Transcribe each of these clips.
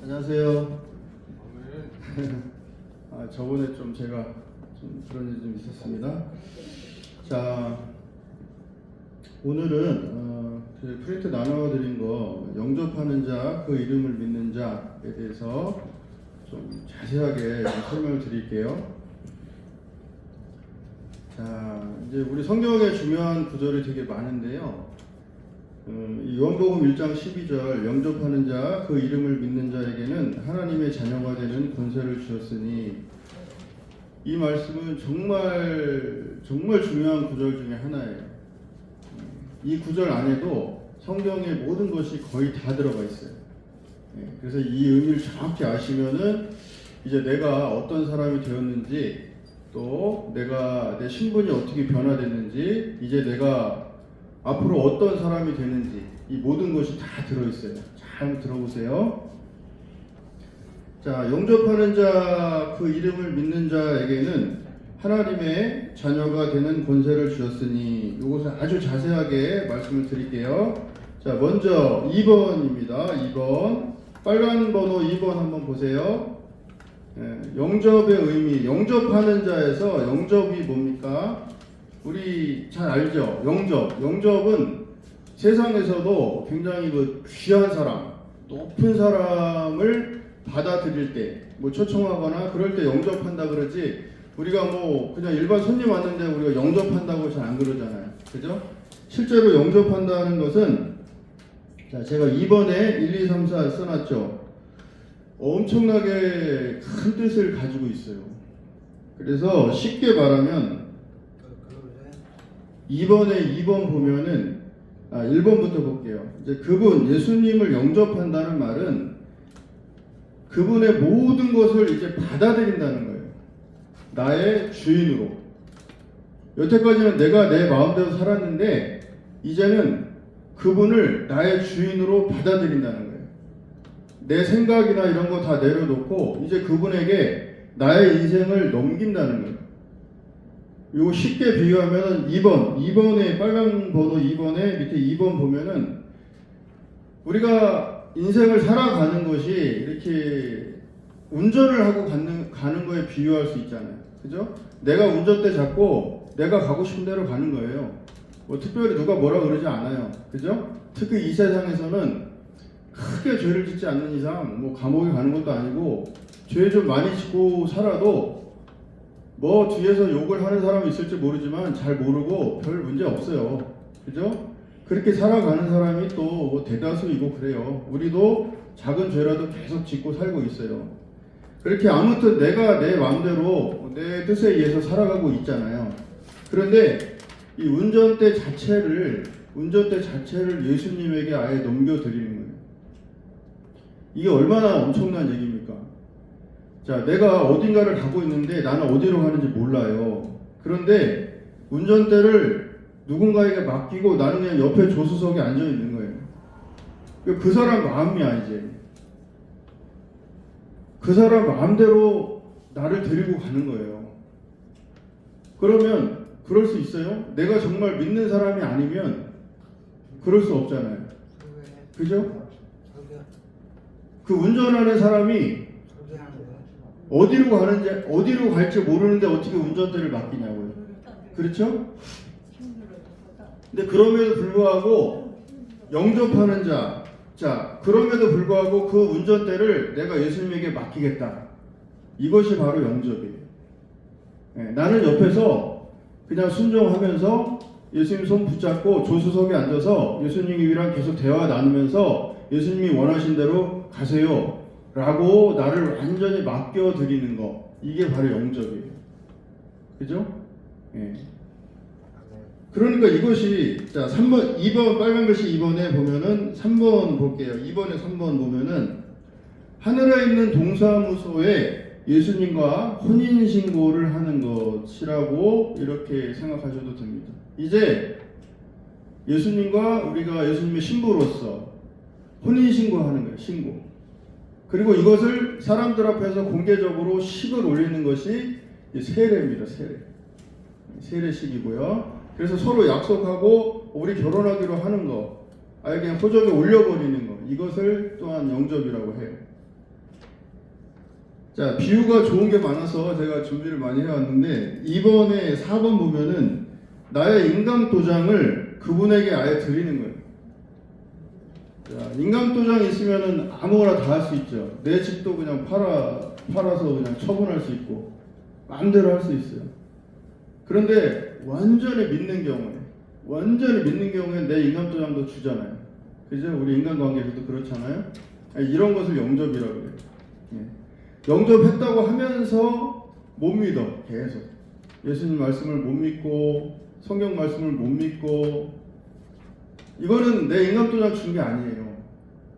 안녕하세요. 저번에 좀 제가 그런 일이 좀 있었습니다. 자, 오늘은 그 프린트 나눠드린 거 영접하는 자, 그 이름을 믿는 자에 대해서 좀 자세하게 설명을 드릴게요. 자, 이제 우리 성경에 중요한 구절이 되게 많은데요. 요한복음 1장 12절 영접하는 자, 그 이름을 믿는 자에게는 하나님의 자녀가 되는 권세를 주었으니, 이 말씀은 정말 중요한 구절 중에 하나예요. 이 구절 안에도 성경의 모든 것이 거의 다 들어가 있어요. 그래서 이 의미를 정확히 아시면은 이제 내가 어떤 사람이 되었는지, 또 내가 내 신분이 어떻게 변화됐는지, 이제 내가 앞으로 어떤 사람이 되는지, 이 모든 것이 다 들어있어요. 잘 들어보세요. 자, 영접하는 자, 그 이름을 믿는 자에게는 하나님의 자녀가 되는 권세를 주었으니, 이것을 아주 자세하게 말씀을 드릴게요. 자, 먼저 2번입니다. 2번. 빨간 번호 2번 한번 보세요. 영접의 의미, 영접하는 자에서 영접이 뭡니까? 우리 잘 알죠? 영접은 세상에서도 굉장히 그 귀한 사람, 높은 사람을 받아들일 때, 뭐 초청하거나 그럴 때 영접한다 그러지, 우리가 뭐 그냥 일반 손님 왔는데 우리가 영접한다고 잘 안 그러잖아요. 그죠? 실제로 영접한다는 것은, 자, 제가 2번에 1, 2, 3, 4 써놨죠. 엄청나게 큰 뜻을 가지고 있어요. 그래서 쉽게 말하면 2번에 2번 보면은 1번부터 볼게요. 이제 그분 예수님을 영접한다는 말은 그분의 모든 것을 이제 받아들인다는 거예요. 나의 주인으로. 여태까지는 내가 내 마음대로 살았는데 이제는 그분을 나의 주인으로 받아들인다는 거예요. 내 생각이나 이런 거 다 내려놓고 이제 그분에게 나의 인생을 넘긴다는 거예요. 이거 쉽게 비유하면 2번에 빨간 번호 2번에 밑에 2번 보면은 우리가 인생을 살아가는 것이 이렇게 운전을 하고 가는 거에 비유할 수 있잖아요. 그죠? 내가 운전대 잡고 내가 가고 싶은 대로 가는 거예요. 뭐 특별히 누가 뭐라 그러지 않아요. 그죠? 특히 이 세상에서는 크게 죄를 짓지 않는 이상 뭐 감옥에 가는 것도 아니고, 죄 좀 많이 짓고 살아도 뭐 뒤에서 욕을 하는 사람이 있을지 모르지만 잘 모르고 별 문제 없어요. 그죠? 그렇게 살아가는 사람이 또 뭐 대다수이고 그래요. 우리도 작은 죄라도 계속 짓고 살고 있어요. 그렇게 아무튼 내가 내 마음대로 내 뜻에 의해서 살아가고 있잖아요. 그런데 이 운전대 자체를 예수님에게 아예 넘겨드리는 거예요. 이게 얼마나 엄청난 얘기입니까? 자, 내가 어딘가를 가고 있는데 나는 어디로 가는지 몰라요. 그런데 운전대를 누군가에게 맡기고 나는 그냥 옆에 조수석에 앉아 있는 거예요. 그 사람 마음이야. 이제 그 사람 마음대로 나를 데리고 가는 거예요. 그러면 그럴 수 있어요? 내가 정말 믿는 사람이 아니면 그럴 수 없잖아요. 그죠? 그 운전하는 사람이 어디로 갈지 모르는데 어떻게 운전대를 맡기냐고요. 그렇죠? 근데 그럼에도 불구하고 영접하는 자, 그럼에도 불구하고 그 운전대를 내가 예수님에게 맡기겠다. 이것이 바로 영접이에요. 나는 옆에서 그냥 순종하면서 예수님 손 붙잡고 조수석에 앉아서 예수님이랑 계속 대화 나누면서 예수님이 원하신 대로 가세요 라고 나를 완전히 맡겨드리는 거, 이게 바로 영접이에요. 그죠? 그러니까 이것이, 자, 3번, 2번, 빨간 글씨 2번에 보면은 3번 볼게요. 2번에 3번 보면은 하늘에 있는 동사무소에 예수님과 혼인신고를 하는 것이라고 이렇게 생각하셔도 됩니다. 이제 예수님과 우리가 예수님의 신부로서 혼인신고하는 거예요. 신고. 그리고 이것을 사람들 앞에서 공개적으로 식을 올리는 것이 세례입니다. 세례식이고요. 그래서 서로 약속하고 우리 결혼하기로 하는 거, 아예 그냥 호적에 올려버리는 거, 이것을 또한 영접이라고 해요. 자, 비유가 좋은 게 많아서 제가 준비를 많이 해왔는데, 이번에 4번 보면은 나의 인감도장을 그분에게 아예 드리는 거예요. 자, 인감도장이 있으면은 아무거나 다 할 수 있죠. 내 집도 그냥 팔아서 그냥 처분할 수 있고 마음대로 할 수 있어요. 그런데 완전히 믿는 경우에 내 인감도장도 주잖아요. 그죠? 우리 인간관계에서도 그렇잖아요. 이런 것을 영접이라고 해요. 영접했다고 하면서 못 믿어. 계속 예수님 말씀을 못 믿고 성경 말씀을 못 믿고, 이거는 내 인감도장 준 게 아니에요.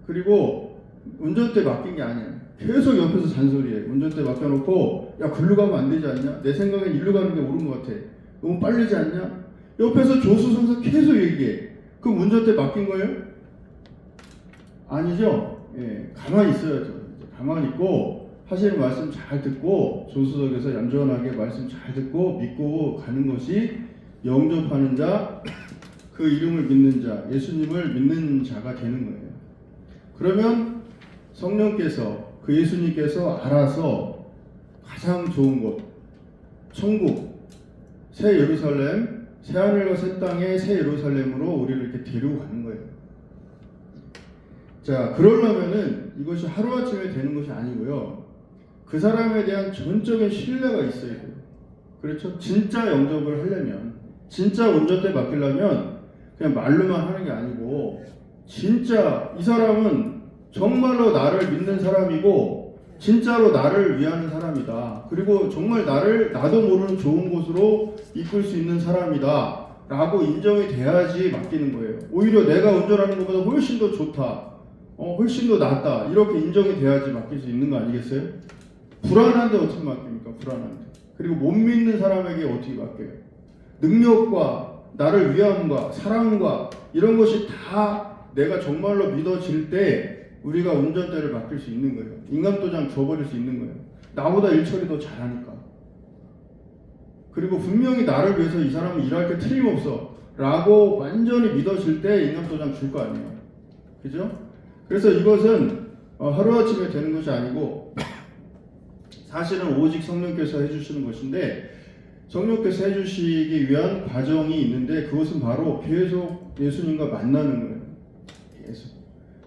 그리고 운전대 맡긴 게 아니에요. 계속 옆에서 잔소리해. 운전대 맡겨놓고, 야 글로 가면 안 되지 않냐? 내 생각엔 일로 가는 게 옳은 것 같아. 너무 빠르지 않냐? 옆에서 조수성사 계속 얘기해. 그럼 운전대 맡긴 거예요? 아니죠. 가만히 있어야죠. 가만히 있고 하시는 말씀 잘 듣고 조수석에서 얌전하게 말씀 잘 듣고 믿고 가는 것이 영접하는 자, 그 이름을 믿는 자, 예수님을 믿는 자가 되는 거예요. 그러면 성령께서, 그 예수님께서 알아서 가장 좋은 곳, 천국, 새 예루살렘, 새 하늘과 새 땅의 새 예루살렘으로 우리를 이렇게 데리고 가는 거예요. 자, 그러려면은 이것이 하루아침에 되는 것이 아니고요. 그 사람에 대한 전적인 신뢰가 있어야 돼요. 그렇죠? 진짜 영접을 하려면, 진짜 운전대 맡기려면 그냥 말로만 하는 게 아니고, 진짜 이 사람은 정말로 나를 믿는 사람이고 진짜로 나를 위하는 사람이다. 그리고 정말 나도 모르는 좋은 곳으로 이끌 수 있는 사람이다 라고 인정이 돼야지 맡기는 거예요. 오히려 내가 운전하는 것보다 훨씬 더 좋다, 훨씬 더 낫다, 이렇게 인정이 돼야지 맡길 수 있는 거 아니겠어요? 불안한데 어떻게 맡깁니까? 불안한데. 그리고 못 믿는 사람에게 어떻게 맡겨요? 능력과 나를 위함과 사랑과 이런 것이 다 내가 정말로 믿어질 때 우리가 운전대를 맡길 수 있는 거예요. 인감도장 줘버릴 수 있는 거예요. 나보다 일 처리 더 잘하니까. 그리고 분명히 나를 위해서 이 사람은 일할 게 틀림없어 라고 완전히 믿어질 때 인감도장 줄 거 아니에요. 그죠? 그래서 이것은 하루아침에 되는 것이 아니고 사실은 오직 성령께서 해주시는 것인데, 성령께서 해주시기 위한 과정이 있는데 그것은 바로 계속 예수님과 만나는 거예요. 계속.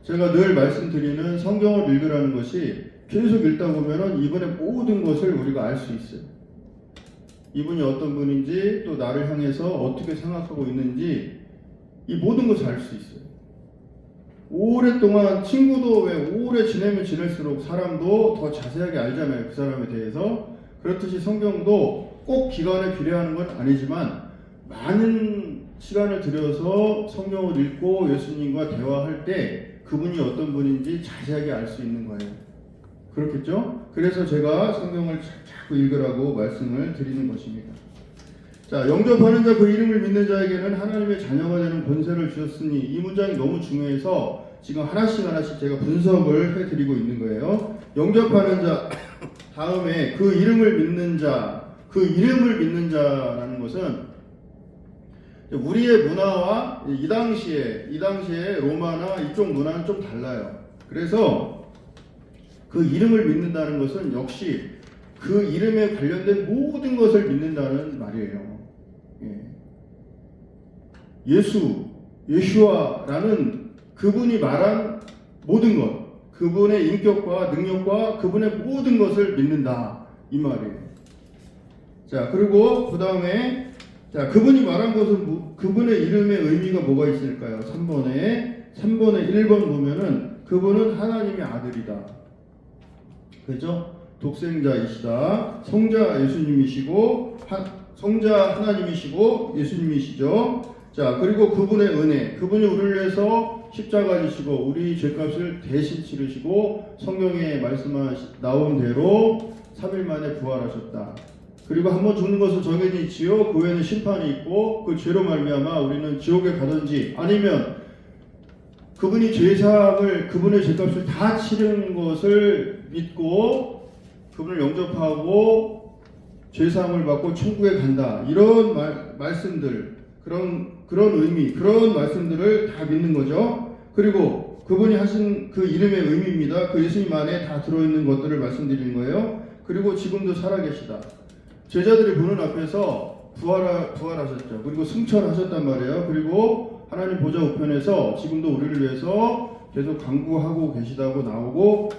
제가 늘 말씀드리는 성경을 읽으라는 것이 계속 읽다 보면은 이분의 모든 것을 우리가 알 수 있어요. 이분이 어떤 분인지, 또 나를 향해서 어떻게 생각하고 있는지, 이 모든 것을 알 수 있어요. 오랫동안 친구도 왜 오래 지내면 지낼수록 사람도 더 자세하게 알잖아요. 그 사람에 대해서. 그렇듯이 성경도 꼭 기간에 비례하는 건 아니지만 많은 시간을 들여서 성경을 읽고 예수님과 대화할 때 그분이 어떤 분인지 자세하게 알 수 있는 거예요. 그렇겠죠? 그래서 제가 성경을 자꾸 읽으라고 말씀을 드리는 것입니다. 자, 영접하는 자, 그 이름을 믿는 자에게는 하나님의 자녀가 되는 권세를 주셨으니, 이 문장이 너무 중요해서 지금 하나씩 제가 분석을 해드리고 있는 거예요. 영접하는 자 다음에 그 이름을 믿는 자, 그 이름을 믿는 자라는 것은 우리의 문화와 이 당시에 로마나 이쪽 문화는 좀 달라요. 그래서 그 이름을 믿는다는 것은 역시 그 이름에 관련된 모든 것을 믿는다는 말이에요. 예수와라는 그분이 말한 모든 것, 그분의 인격과 능력과 그분의 모든 것을 믿는다, 이 말이에요. 자, 그리고 그 다음에 그분이 말한 것은 그분의 이름의 의미가 뭐가 있을까요? 3번에 1번 보면은 그분은 하나님의 아들이다. 그죠? 독생자이시다. 성자 예수님이시고, 성자 하나님이시고 예수님이시죠. 자, 그리고 그분의 은혜, 그분이 우리를 위해서 십자가 지시고 우리 죄값을 대신 치르시고 성경에 나온 대로 3일 만에 부활하셨다. 그리고 한번 죽는 것은 정해져 있지요. 그 후에는 심판이 있고 그 죄로 말미암아 우리는 지옥에 가든지, 아니면 그분이 그분의 죄값을 다 치른 것을 믿고 그분을 영접하고 죄사함을 받고 천국에 간다. 이런 말씀들, 그런 의미, 그런 말씀들을 다 믿는 거죠. 그리고 그분이 하신 그 이름의 의미입니다. 그 예수님 안에 다 들어있는 것들을 말씀드리는 거예요. 그리고 지금도 살아계시다. 제자들이 보는 앞에서 부활하셨죠. 그리고 승천하셨단 말이에요. 그리고 하나님 보좌 우편에서 지금도 우리를 위해서 계속 간구하고 계시다고 나오고,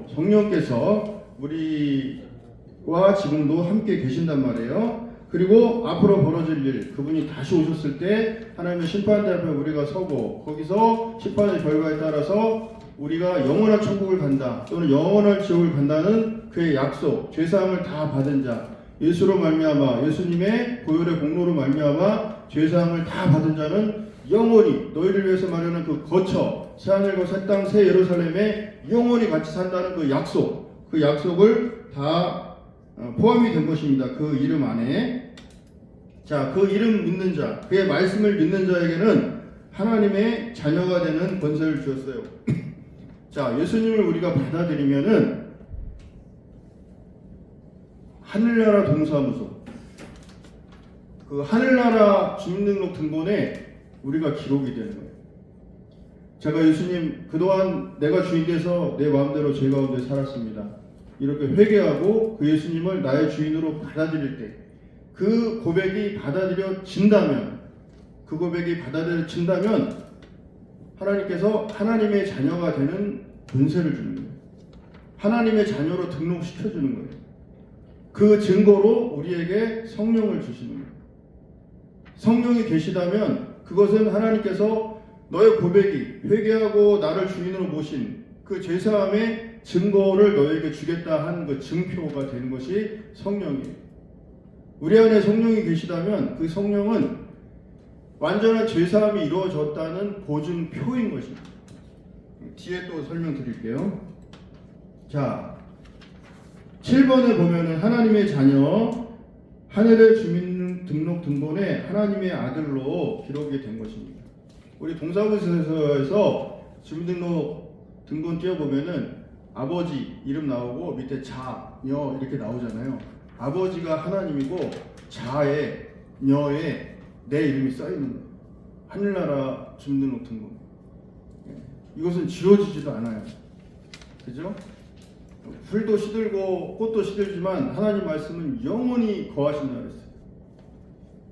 성령께서 우리와 지금도 함께 계신단 말이에요. 그리고 앞으로 벌어질 일, 그분이 다시 오셨을 때 하나님의 심판대 앞에 우리가 서고, 거기서 심판의 결과에 따라서 우리가 영원한 천국을 간다 또는 영원한 지옥을 간다는 그의 약속, 죄사함을 다 받은 자, 예수로 말미암아, 예수님의 보혈의 공로로 말미암아 죄사함을 다 받은 자는 영원히 너희를 위해서 마련한 그 거처, 새하늘과 새 땅, 새 예루살렘에 영원히 같이 산다는 그 약속을 다 포함이 된 것입니다. 그 이름 안에. 자, 그 이름 믿는 자, 그의 말씀을 믿는 자에게는 하나님의 자녀가 되는 권세를 주었어요. 자, 예수님을 우리가 받아들이면은 하늘나라 동사무소, 그 하늘나라 주민등록 등본에 우리가 기록이 되는 거예요. 제가 예수님, 그동안 내가 주인 돼서 내 마음대로 죄 가운데 살았습니다. 이렇게 회개하고 그 예수님을 나의 주인으로 받아들일 때, 그 고백이 받아들여진다면, 하나님께서 하나님의 자녀가 되는 권세를 주는 거예요. 하나님의 자녀로 등록시켜주는 거예요. 그 증거로 우리에게 성령을 주시는 거예요. 성령이 계시다면 그것은 하나님께서 너의 고백이, 회개하고 나를 주인으로 모신 그 죄사함의 증거를 너에게 주겠다 한 그 증표가 되는 것이 성령이에요. 우리 안에 성령이 계시다면 그 성령은 완전한 죄사함이 이루어졌다는 보증표인 것입니다. 뒤에 또 설명드릴게요. 자, 7번에 보면은 하나님의 자녀, 하늘의 주민등록 등본에 하나님의 아들로 기록이 된 것입니다. 우리 동사무소에서 주민등록 등본 띄워보면은 아버지 이름 나오고 밑에 자녀 이렇게 나오잖아요. 아버지가 하나님이고 자에 녀에 내 이름이 써있는 거예요. 하늘나라 주민등록 등본. 이것은 지워지지도 않아요. 그죠? 풀도 시들고 꽃도 시들지만 하나님 말씀은 영원히 거하신다 그랬어요.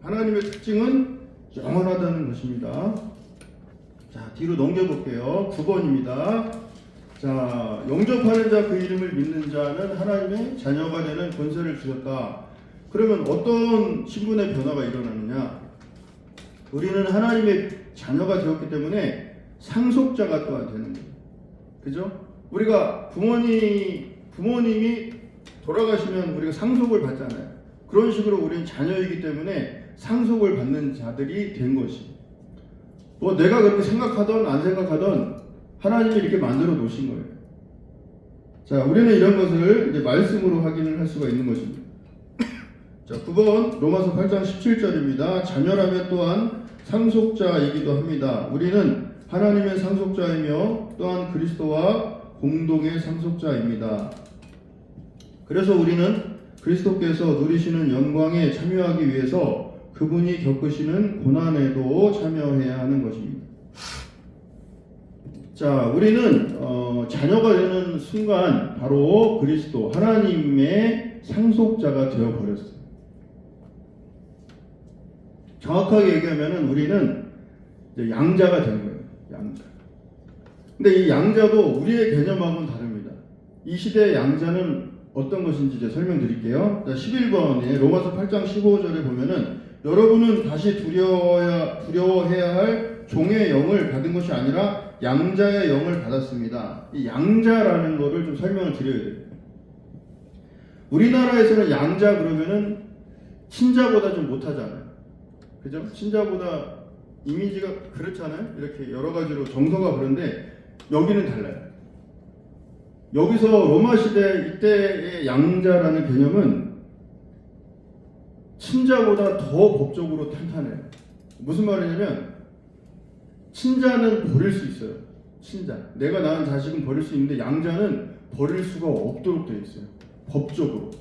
하나님의 특징은 영원하다는 것입니다. 자, 뒤로 넘겨볼게요. 9번입니다. 자, 영접하는 자, 그 이름을 믿는 자는 하나님의 자녀가 되는 권세를 주셨다. 그러면 어떤 신분의 변화가 일어나느냐? 우리는 하나님의 자녀가 되었기 때문에 상속자가 또한 되는 거예요. 그죠? 우리가 부모님이 돌아가시면 우리가 상속을 받잖아요. 그런 식으로 우리는 자녀이기 때문에 상속을 받는 자들이 된 것이. 뭐 내가 그렇게 생각하던 안 생각하던 하나님이 이렇게 만들어 놓으신 거예요. 자, 우리는 이런 것을 이제 말씀으로 확인을 할 수가 있는 것입니다. 자, 9번 로마서 8장 17절입니다. 자녀라면 또한 상속자이기도 합니다. 우리는 하나님의 상속자이며 또한 그리스도와 공동의 상속자입니다. 그래서 우리는 그리스도께서 누리시는 영광에 참여하기 위해서 그분이 겪으시는 고난에도 참여해야 하는 것입니다. 자, 우리는 자녀가 되는 순간 바로 그리스도 하나님의 상속자가 되어버렸어요. 정확하게 얘기하면 우리는 이제 양자가 된 거예요. 양자. 근데 이 양자도 우리의 개념하고는 다릅니다. 이 시대의 양자는 어떤 것인지 이제 설명드릴게요. 11번에 로마서 8장 15절에 보면은 여러분은 다시 두려워해야 할 종의 영을 받은 것이 아니라 양자의 영을 받았습니다. 이 양자라는 거를 좀 설명을 드려야 돼요. 우리나라에서는 양자 그러면은 친자보다 좀 못하잖아요. 그죠? 친자보다 이미지가 그렇잖아요. 이렇게 여러 가지로 정서가 그런데 여기는 달라요. 여기서 로마 시대 이때의 양자라는 개념은 친자보다 더 법적으로 탄탄해요. 무슨 말이냐면 친자는 버릴 수 있어요. 친자. 내가 낳은 자식은 버릴 수 있는데 양자는 버릴 수가 없도록 되어 있어요. 법적으로.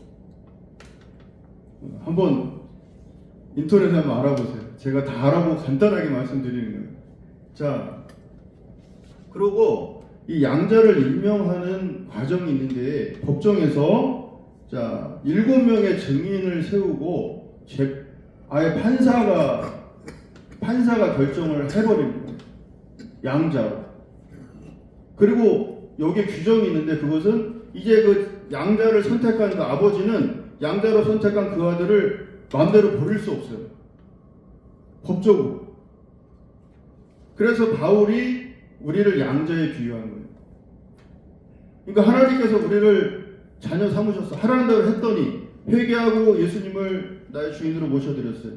한번 인터넷에 한번 알아보세요. 제가 다 알아보고 간단하게 말씀드리는 거예요. 자, 그리고 이 양자를 임명하는 과정이 있는데 법정에서 자 7명의 증인을 세우고 아예 판사가 결정을 해버리는 거예요. 양자로. 그리고 여기에 규정이 있는데 그것은 이제 그 양자를 선택한 그 아버지는 양자로 선택한 그 아들을 마음대로 버릴 수 없어요. 법적으로. 그래서 바울이 우리를 양자에 비유한 거예요. 그러니까 하나님께서 우리를 자녀 삼으셨어. 하라는 대로 했더니 회개하고 예수님을 나의 주인으로 모셔드렸어요.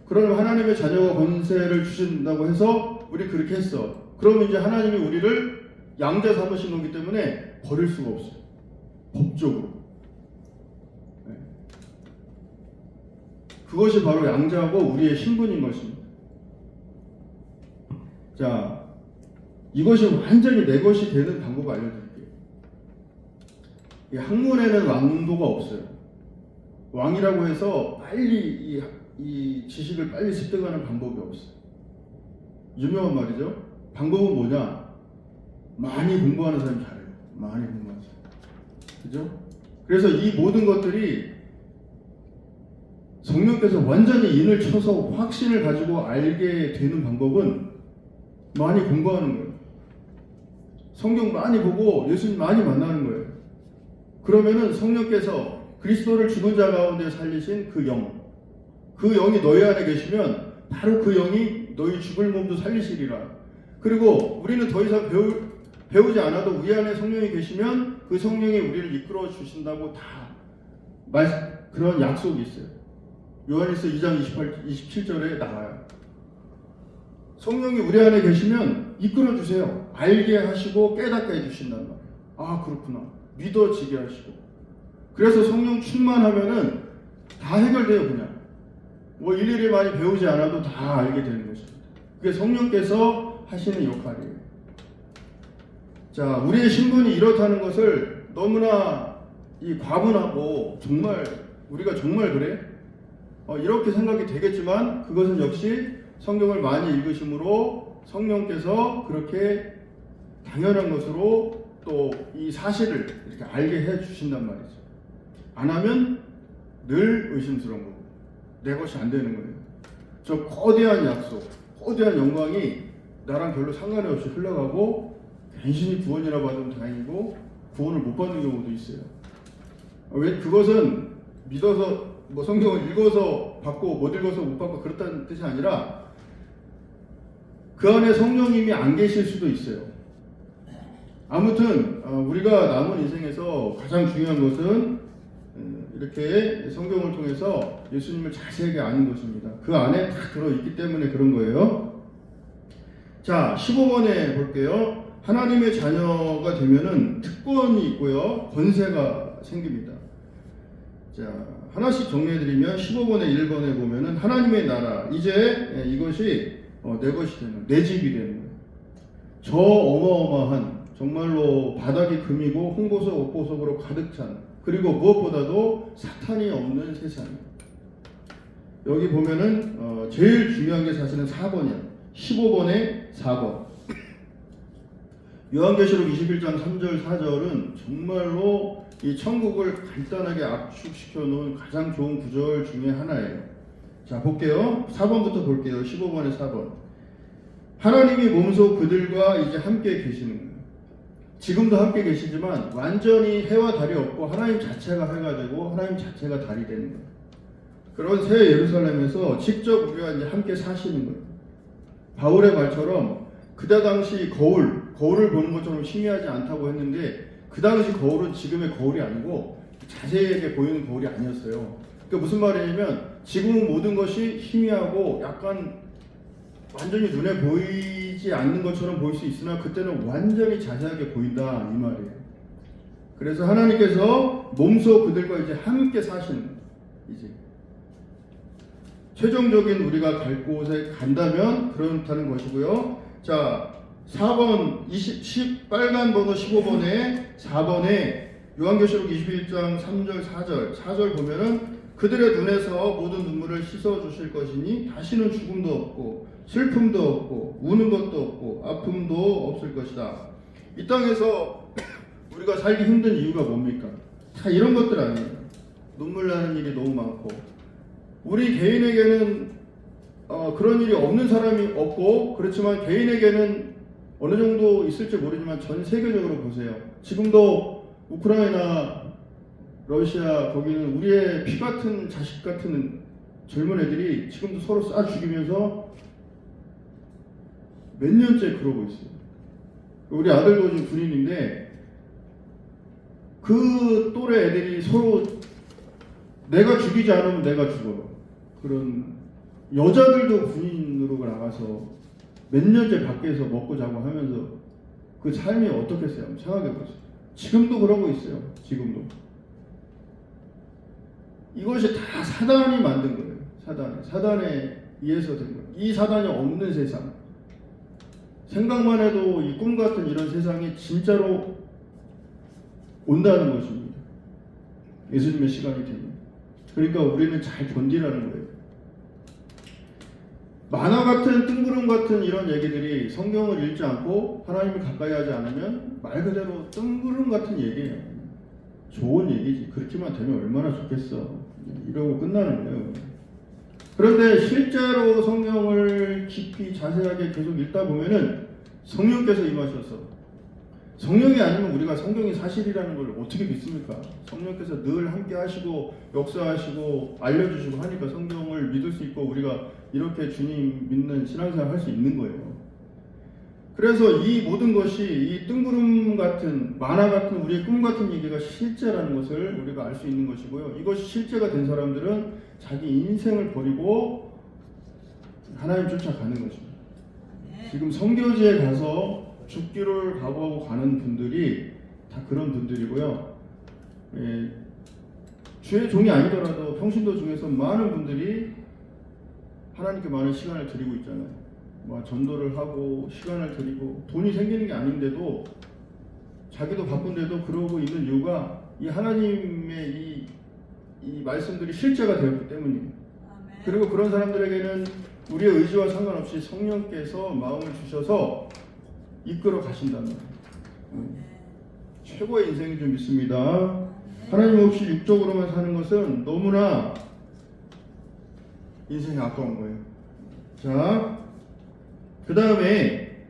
그러면 하나님의 자녀가 권세를 주신다고 해서 우리 그렇게 했어. 그러면 이제 하나님이 우리를 양자 삼으신 거기 때문에 버릴 수가 없어요. 법적으로. 네. 그것이 바로 양자고 우리의 신분인 것입니다. 자, 이것이 완전히 내 것이 되는 방법을 알려드릴게요. 이 학문에는 왕도가 없어요. 왕이라고 해서 빨리 이 지식을 빨리 습득하는 방법이 없어요. 유명한 말이죠. 방법은 뭐냐? 많이 공부하는 사람이 잘해요. 많이 공부하는 사람. 그죠? 그래서 이 모든 것들이 성령께서 완전히 인을 쳐서 확신을 가지고 알게 되는 방법은 많이 공부하는 거예요. 성경 많이 보고 예수님 많이 만나는 거예요. 그러면은 성령께서 그리스도를 죽은 자 가운데 살리신 그 영, 그 영이 너희 안에 계시면 바로 그 영이 너희 죽을 몸도 살리시리라. 그리고 우리는 더 이상 배우지 않아도 우리 안에 성령이 계시면 그 성령이 우리를 이끌어 주신다고 다 그런 약속이 있어요. 요한일서 2장 27절에 나와요. 성령이 우리 안에 계시면 이끌어 주세요. 알게 하시고 깨닫게 해주신단 말이에요. 아, 그렇구나. 믿어지게 하시고. 그래서 성령 충만하면은 다 해결돼요. 그냥 뭐 일일이 많이 배우지 않아도 다 알게 되는 것입니다. 그게 성령께서 하시는 역할이에요. 자, 우리의 신분이 이렇다는 것을 너무나 이 과분하고 정말 우리가 정말 그래? 이렇게 생각이 되겠지만 그것은 역시 성경을 많이 읽으심으로 성령께서 그렇게 당연한 것으로 또 이 사실을 이렇게 알게 해 주신단 말이죠. 안 하면 늘 의심스러운 거고 내 것이 안 되는 거예요. 저 거대한 약속, 거대한 영광이 나랑 별로 상관이 없이 흘러가고 간신히 구원이라 받으면 다행이고 구원을 못 받는 경우도 있어요. 왜? 그것은 믿어서 뭐 성경을 읽어서 받고 못 읽어서 못 받고 그렇다는 뜻이 아니라 그 안에 성령님이 안 계실 수도 있어요. 아무튼 우리가 남은 인생에서 가장 중요한 것은 이렇게 성경을 통해서 예수님을 자세하게 아는 것입니다. 그 안에 다 들어있기 때문에 그런 거예요. 자, 15번에 볼게요. 하나님의 자녀가 되면은 특권이 있고요. 권세가 생깁니다. 자, 하나씩 정리해드리면 15번에 1번에 보면은 하나님의 나라. 이제 이것이 내 것이 되는, 내 집이 되는 거예요. 저 어마어마한 정말로 바닥이 금이고 홍보석, 옥보석으로 가득 찬 그리고 무엇보다도 사탄이 없는 세상이에요. 여기 보면은 제일 중요한 게 사실은 4번이에요. 15번에 4번. 요한계시록 21장 3절 4절은 정말로 이 천국을 간단하게 압축시켜 놓은 가장 좋은 구절 중에 하나예요. 자, 볼게요. 4번부터 볼게요. 15번에 4번. 하나님이 몸소 그들과 이제 함께 계시는 거예요. 지금도 함께 계시지만 완전히 해와 달이 없고 하나님 자체가 해가 되고 하나님 자체가 달이 되는 거예요. 그런 새 예루살렘에서 직접 우리가 이제 함께 사시는 거예요. 바울의 말처럼 그때 당시 거울을 보는 것처럼 희미하지 않다고 했는데 그 당시 거울은 지금의 거울이 아니고 자세하게 보이는 거울이 아니었어요. 그러니까 무슨 말이냐면 지금은 모든 것이 희미하고 약간 완전히 눈에 보이지 않는 것처럼 보일 수 있으나 그때는 완전히 자세하게 보인다 이 말이에요. 그래서 하나님께서 몸소 그들과 이제 함께 사시는 거예요. 이제 최종적인 우리가 갈 곳에 간다면 그렇다는 것이고요. 자, 4번 빨간 번호 15번에 4번에 요한계시록 21장 3절 4절 보면은 그들의 눈에서 모든 눈물을 씻어 주실 것이니 다시는 죽음도 없고 슬픔도 없고 우는 것도 없고 아픔도 없을 것이다. 이 땅에서 우리가 살기 힘든 이유가 뭡니까? 다 이런 것들 아니에요. 눈물 나는 일이 너무 많고, 우리 개인에게는 그런 일이 없는 사람이 없고, 그렇지만 개인에게는 어느 정도 있을지 모르지만 전 세계적으로 보세요. 지금도 우크라이나, 러시아, 거기는 우리의 피 같은 자식 같은 젊은 애들이 지금도 서로 쏴 죽이면서 몇 년째 그러고 있어요. 우리 아들도 지금 군인인데 그 또래 애들이 서로 내가 죽이지 않으면 내가 죽어. 그런 여자들도 군인으로 나가서 몇 년째 밖에서 먹고 자고 하면서 그 삶이 어떻겠어요? 한번 생각해 보세요. 지금도 그러고 있어요. 지금도. 이것이 다 사단이 만든 거예요. 사단에 의해서 된 거예요. 이 사단이 없는 세상. 생각만 해도 이 꿈 같은 이런 세상이 진짜로 온다는 것입니다. 예수님의 시간이 되면. 그러니까 우리는 잘 견디라는 거예요. 만화 같은 뜬구름 같은 이런 얘기들이 성경을 읽지 않고 하나님을 가까이 하지 않으면 말 그대로 뜬구름 같은 얘기예요. 좋은 얘기지. 그렇게만 되면 얼마나 좋겠어. 이러고 끝나는 거예요. 그런데 실제로 성경을 깊이 자세하게 계속 읽다 보면은 성령께서 임하셔서, 성령이 아니면 우리가 성경이 사실이라는 걸 어떻게 믿습니까? 성령께서 늘 함께 하시고 역사하시고 알려주시고 하니까 성경을 믿을 수 있고 우리가 이렇게 주님 믿는 신앙생활 할 수 있는 거예요. 그래서 이 모든 것이 이 뜬구름 같은 만화 같은 우리의 꿈 같은 얘기가 실제라는 것을 우리가 알 수 있는 것이고요. 이것이 실제가 된 사람들은 자기 인생을 버리고 하나님 쫓아가는 것입니다. 지금 선교지에 가서 죽기를 각오하고 가는 분들이 다 그런 분들이고요. 주의 종이 아니더라도 평신도 중에서 많은 분들이 하나님께 많은 시간을 드리고 있잖아요. 전도를 하고 시간을 드리고 돈이 생기는 게 아닌데도 자기도 바쁜데도 그러고 있는 이유가 이 하나님의 이 말씀들이 실제가 되었기 때문이에요. 그리고 그런 사람들에게는 우리의 의지와 상관없이 성령께서 마음을 주셔서 이끌어 가신다는 거예요. 최고의 인생인 줄 믿습니다. 하나님 없이 육적으로만 사는 것은 너무나 인생이 아까운 거예요. 자, 그 다음에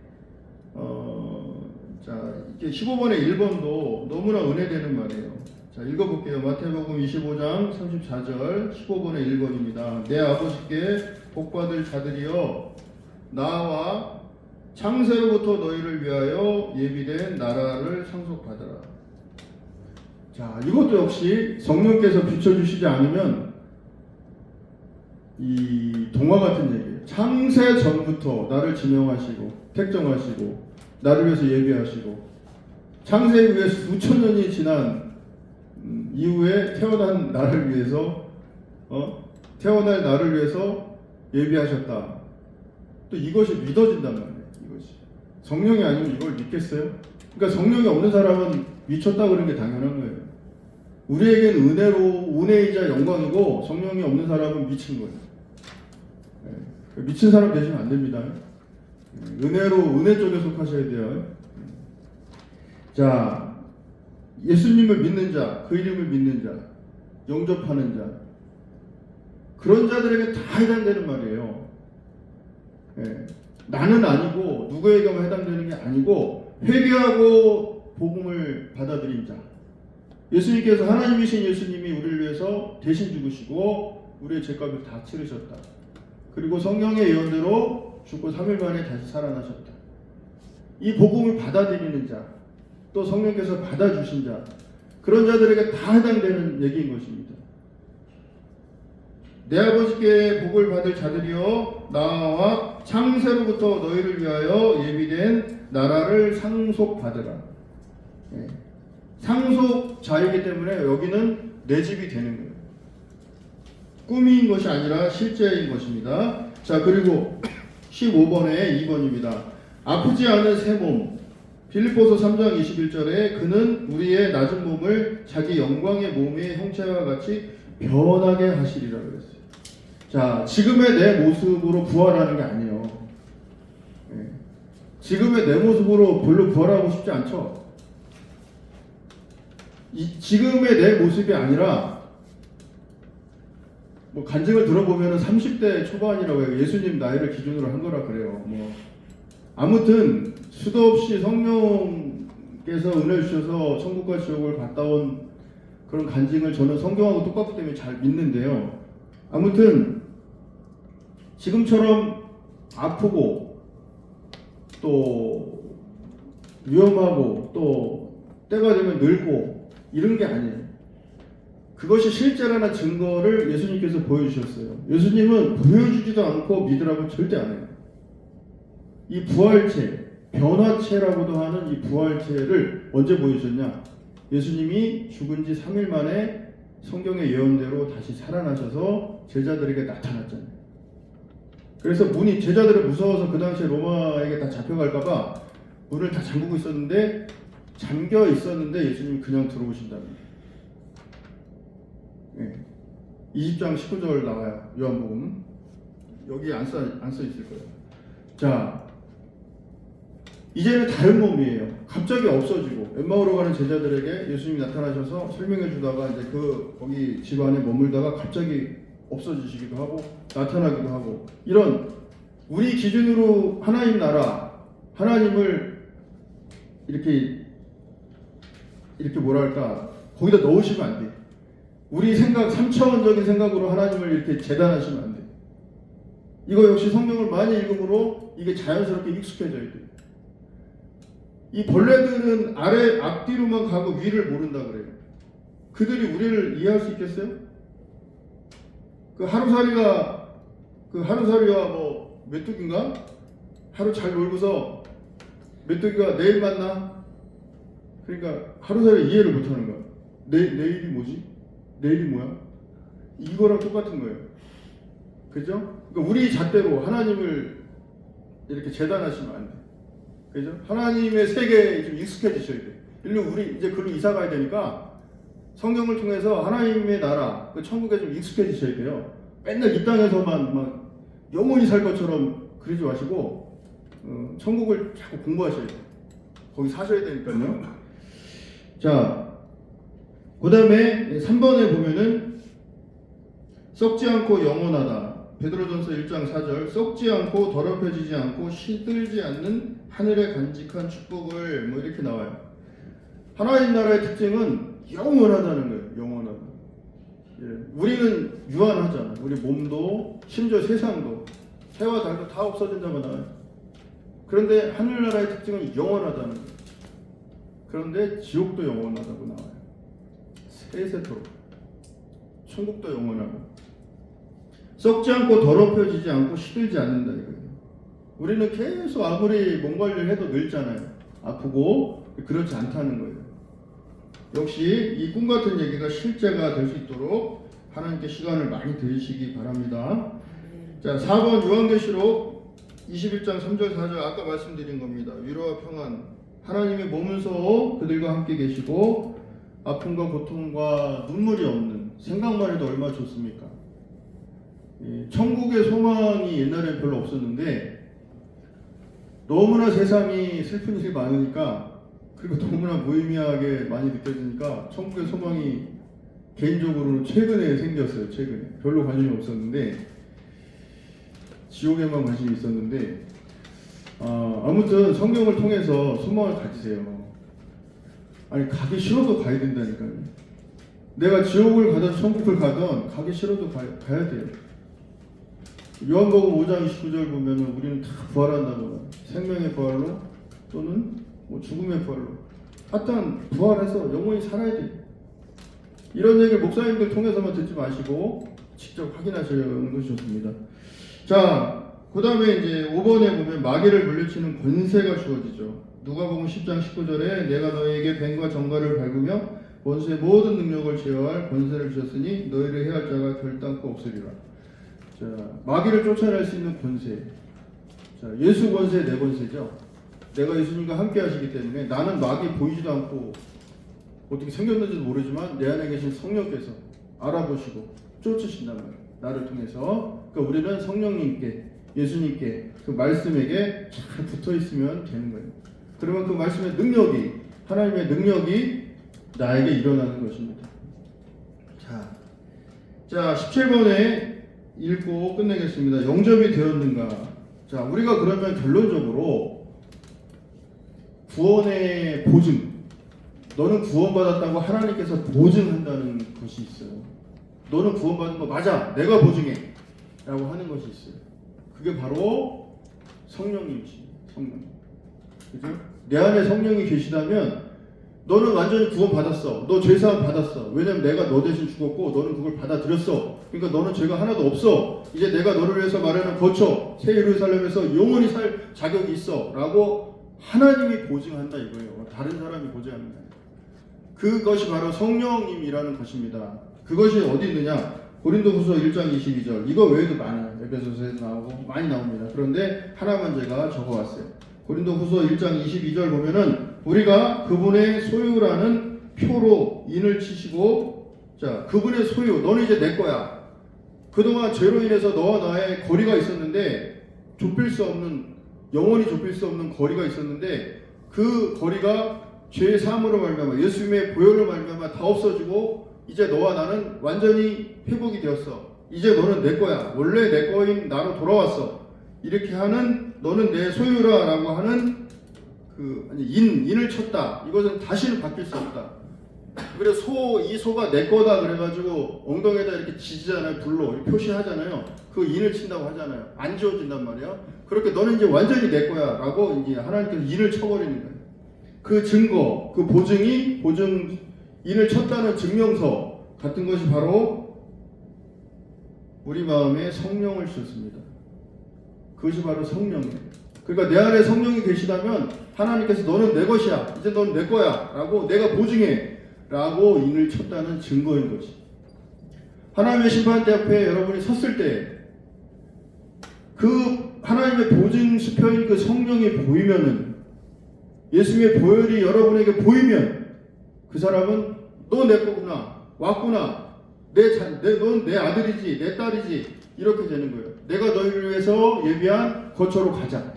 자, 이게 15번의 1번도 너무나 은혜되는 말이에요. 자, 읽어볼게요. 마태복음 25장 34절 15번의 1번입니다. 내 아버지께 복받을 자들이여 나와 창세로부터 너희를 위하여 예비된 나라를 상속받으라. 자, 이것도 역시 성령께서 비춰주시지 않으면 이 동화 같은 얘기예요. 창세 전부터 나를 지명하시고 택정하시고 나를 위해서 예비하시고 창세 이후에 수천 년이 지난 이후에 태어난 나를 위해서 태어날 나를 위해서 예비하셨다. 또 이것이 믿어진단 말이에요. 이것이 성령이 아니면 이걸 믿겠어요? 그러니까 성령이 없는 사람은 미쳤다 그러는 게 당연한 거예요. 우리에겐 은혜이자 영광이고 성령이 없는 사람은 미친 거예요. 미친 사람 되시면 안 됩니다. 은혜 쪽에 속하셔야 돼요. 자, 예수님을 믿는 자, 그 이름을 믿는 자, 영접하는 자, 그런 자들에게 다 해당되는 말이에요. 나는 아니고 누구에게만 해당되는 게 아니고 회개하고 복음을 받아들인 자. 예수님께서 하나님이신 예수님이 우리를 위해서 대신 죽으시고 우리의 죄값을 다 치르셨다. 그리고 성령의 예언대로 죽고 3일 만에 다시 살아나셨다. 이 복음을 받아들이는 자, 또 성령께서 받아주신 자, 그런 자들에게 다 해당되는 얘기인 것입니다. 내 아버지께 복을 받을 자들이여 나와 창세로부터 너희를 위하여 예비된 나라를 상속받으라. 상속자이기 때문에 여기는 내 집이 되는 거예요. 꿈인 것이 아니라 실제인 것입니다. 자, 그리고 15번에 2번입니다. 아프지 않은 새 몸. 빌립보서 3장 21절에 그는 우리의 낮은 몸을 자기 영광의 몸의 형체와 같이 변하게 하시리라 그랬어요. 자, 지금의 내 모습으로 부활하는 게 아니에요. 예. 지금의 내 모습으로 별로 부활하고 싶지 않죠. 지금의 내 모습이 아니라 뭐 간증을 들어보면 30대 초반이라고 해요. 예수님 나이를 기준으로 한 거라 그래요. 뭐 아무튼 수도 없이 성령께서 은혜를 주셔서 천국과 지옥을 갔다 온 그런 간증을 저는 성경하고 똑같기 때문에 잘 믿는데요. 아무튼 지금처럼 아프고 또 위험하고 또 때가 되면 늙고 이런 게 아니에요. 그것이 실제라는 증거를 예수님께서 보여주셨어요. 예수님은 보여주지도 않고 믿으라고 절대 안 해요. 이 부활체, 변화체라고도 하는 이 부활체를 언제 보여주셨냐? 예수님이 죽은 지 3일 만에 성경의 예언대로 다시 살아나셔서 제자들에게 나타났잖아요. 그래서 문이 제자들이 무서워서 그 당시에 로마에게 다 잡혀갈까봐 문을 다 잠그고 있었는데 잠겨 있었는데 예수님이 그냥 들어오신답니다. 네. 20장 19절 나와요. 요한복음. 여기 안 써 있을 거예요. 자, 이제는 다른 몸이에요. 갑자기 없어지고 엠마오로 가는 제자들에게 예수님이 나타나셔서 설명해 주다가 이제 거기 집 안에 머물다가 갑자기 없어지시기도 하고 나타나기도 하고 이런 우리 기준으로 하나님 나라 하나님을 이렇게 뭐랄까 거기다 넣으시면 안 돼. 우리 생각 3차원적인 생각으로 하나님을 이렇게 재단하시면 안 돼. 이거 역시 성경을 많이 읽음으로 이게 자연스럽게 익숙해져야 돼. 이 벌레들은 아래 앞뒤로만 가고 위를 모른다 그래요. 그들이 우리를 이해할 수 있겠어요? 하루살이와 뭐 메뚜기인가? 하루 잘 놀고서 메뚜기가 내일 만나? 그러니까 하루살이 이해를 못하는 거야. 내일이 뭐지? 내일이 뭐야? 이거랑 똑같은 거예요. 그죠? 그러니까 우리 잣대로 하나님을 이렇게 재단하시면 안 돼. 그죠? 하나님의 세계에 좀 익숙해지셔야 돼. 우리 이제 글로 이사 가야 되니까 성경을 통해서 하나님의 나라, 그 천국에 좀 익숙해지셔야 돼요. 맨날 이 땅에서만 막 영원히 살 것처럼 그러지 마시고 천국을 자꾸 공부하셔야 돼요. 거기 사셔야 되니까요. 자, 그 다음에 3번에 보면은 썩지 않고 영원하다. 베드로전서 1장 4절 썩지 않고 더럽혀지지 않고 시들지 않는 하늘의 간직한 축복을 뭐 이렇게 나와요. 하나님 나라의 특징은 영원하다는 거예요. 영원하다. 예. 우리는 유한하잖아. 우리 몸도 심지어 세상도 해와 달도 다 없어진다고 나와요. 그런데 하늘나라의 특징은 영원하다는 거예요. 그런데 지옥도 영원하다고 나와요. 세세토록. 천국도 영원하고 썩지 않고 더럽혀지지 않고 시들지 않는다 이거예요. 우리는 계속 아무리 몸 관리를 해도 늙잖아요. 아프고 그렇지 않다는 거예요. 역시 이 꿈 같은 얘기가 실제가 될 수 있도록 하나님께 시간을 많이 들이시기 바랍니다. 자, 4번 요한계시록 21장 3절 4절 아까 말씀드린 겁니다. 위로와 평안 하나님의 몸은서 그들과 함께 계시고 아픔과 고통과 눈물이 없는 생각만 해도 얼마나 좋습니까? 천국의 소망이 옛날에 별로 없었는데 너무나 세상이 슬픈 일이 많으니까 그리고 너무나 무의미하게 많이 느껴지니까 천국의 소망이 개인적으로는 최근에 생겼어요. 최근에 별로 관심이 없었는데 지옥에만 관심이 있었는데 아무튼 성경을 통해서 소망을 가지세요. 아니 가기 싫어도 가야 된다니까요. 내가 지옥을 가든 천국을 가든 가기 싫어도 가야 돼요. 요한복음 5장 29절 보면은 우리는 다 부활한다고 생명의 부활로 또는 뭐 죽음의 부활로 하여튼 부활해서 영원히 살아야 돼요. 이런 얘기를 목사님들 통해서만 듣지 마시고 직접 확인하시는 것이 좋습니다. 자, 그 다음에 이제 5번에 보면 마귀를 물리치는 권세가 주어지죠. 누가복음 10장 19절에 내가 너희에게 뱀과 정갈을 밟으며 원수의 모든 능력을 제어할 권세를 주셨으니 너희를 해할 자가 결단코 없으리라. 자, 마귀를 쫓아낼 수 있는 권세. 자, 예수 권세 내 권세죠. 내가 예수님과 함께 하시기 때문에 나는 마귀 보이지도 않고 어떻게 생겼는지도 모르지만 내 안에 계신 성령께서 알아보시고 쫓으신단 말이에요. 나를 통해서. 그러니까 우리는 성령님께, 예수님께, 그 말씀에게 잘 붙어 있으면 되는 거예요. 그러면 그 말씀의 능력이, 하나님의 능력이 나에게 일어나는 것입니다. 자 17번에 읽고 끝내겠습니다. 영접이 되었는가? 자, 우리가 그러면 결론적으로 구원의 보증, 너는 구원받았다고 하나님께서 보증한다는 것이 있어요. 너는 구원받은 거 맞아, 내가 보증해 라고 하는 것이 있어요. 그게 바로 성령님이시죠. 성령. 그죠? 내 안에 성령이 계시다면 너는 완전히 구원받았어. 너 죄사함 받았어. 왜냐면 내가 너 대신 죽었고 너는 그걸 받아들였어. 그러니까 너는 죄가 하나도 없어. 이제 내가 너를 위해서 마련한 거처 새 예루살렘에서 영원히 살 자격이 있어 라고 하나님이 보증한다 이거예요. 다른 사람이 보증하는 거예요. 그것이 바로 성령님이라는 것입니다. 그것이 어디 있느냐? 고린도후서 1장 22절. 이거 외에도 많아요. 에베소서에도 나오고 많이 나옵니다. 그런데 하나만 제가 적어왔어요. 고린도후서 1장 22절 보면은 우리가 그분의 소유라는 표로 인을 치시고, 자, 그분의 소유, 너는 이제 내 거야. 그동안 죄로 인해서 너와 나의 거리가 있었는데 좁힐 수 없는, 영원히 좁힐 수 없는 거리가 있었는데 그 거리가 죄의 사함으로 말미암아 예수님의 보혈로 말미암아 다 없어지고 이제 너와 나는 완전히 회복이 되었어. 이제 너는 내 거야. 원래 내 거인 나로 돌아왔어. 이렇게 하는, 너는 내 소유라 라고 하는 인을 쳤다. 이것은 다시는 바뀔 수 없다. 그래서 이 소가 내 거다 그래가지고 엉덩이에다 이렇게 지지잖아요. 불로 표시하잖아요. 그 인을 친다고 하잖아요. 안 지워진단 말이에요. 그렇게 너는 이제 완전히 내 거야 라고 이제 하나님께서 인을 쳐버리는 거예요. 그 증거, 그 보증이, 인을 쳤다는 증명서 같은 것이 바로 우리 마음에 성령을 주셨습니다. 그것이 바로 성령이에요. 그러니까 내 안에 성령이 계시다면 하나님께서 너는 내 것이야, 이제 너는 내 거야 라고 내가 보증해 라고 인을 쳤다는 증거인 것이. 하나님의 심판대 앞에 여러분이 섰을 때 그 하나님의 보증 수표인 그 성령이 보이면은, 예수님의 보혈이 여러분에게 보이면 그 사람은 너 내 거구나, 왔구나, 넌 내 아들이지, 내 딸이지, 이렇게 되는 거예요. 내가 너희를 위해서 예비한 거처로 가자.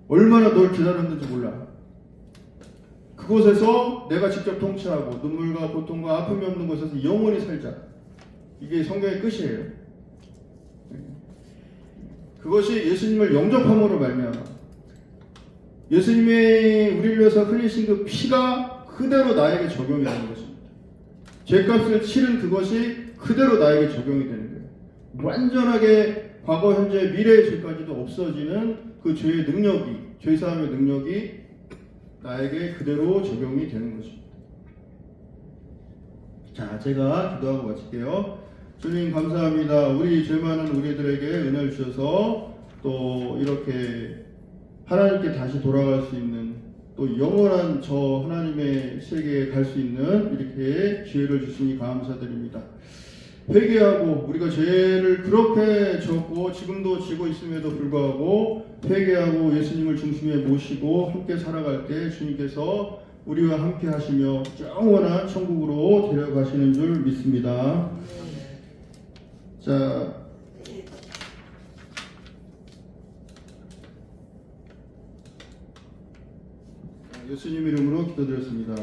얼마나 널 기다렸는지 몰라. 그곳에서 내가 직접 통치하고 눈물과 고통과 아픔이 없는 곳에서 영원히 살자. 이게 성경의 끝이에요. 그것이 예수님을 영접함으로 말미암아 예수님의 우리를 위해서 흘리신 그 피가 그대로 나에게 적용이 되는 것입니다. 죄값을 치른 그것이 그대로 나에게 적용이 되는 거예요. 완전하게 과거, 현재, 미래의 죄까지도 없어지는 그 죄의 능력이, 죄사함의 능력이 나에게 그대로 적용이 되는 것입니다. 자, 제가 기도하고 마칠게요. 주님 감사합니다. 우리 죄 많은 우리들에게 은혜를 주셔서 또 이렇게 하나님께 다시 돌아갈 수 있는, 또 영원한 저 하나님의 세계에 갈 수 있는 이렇게 기회를 주시니 감사드립니다. 회개하고, 우리가 죄를 그렇게 졌고 지금도 지고 있음에도 불구하고 회개하고 예수님을 중심에 모시고 함께 살아갈 때 주님께서 우리와 함께 하시며 영원한 천국으로 데려가시는 줄 믿습니다. 자, 예수님 이름으로 기도드렸습니다.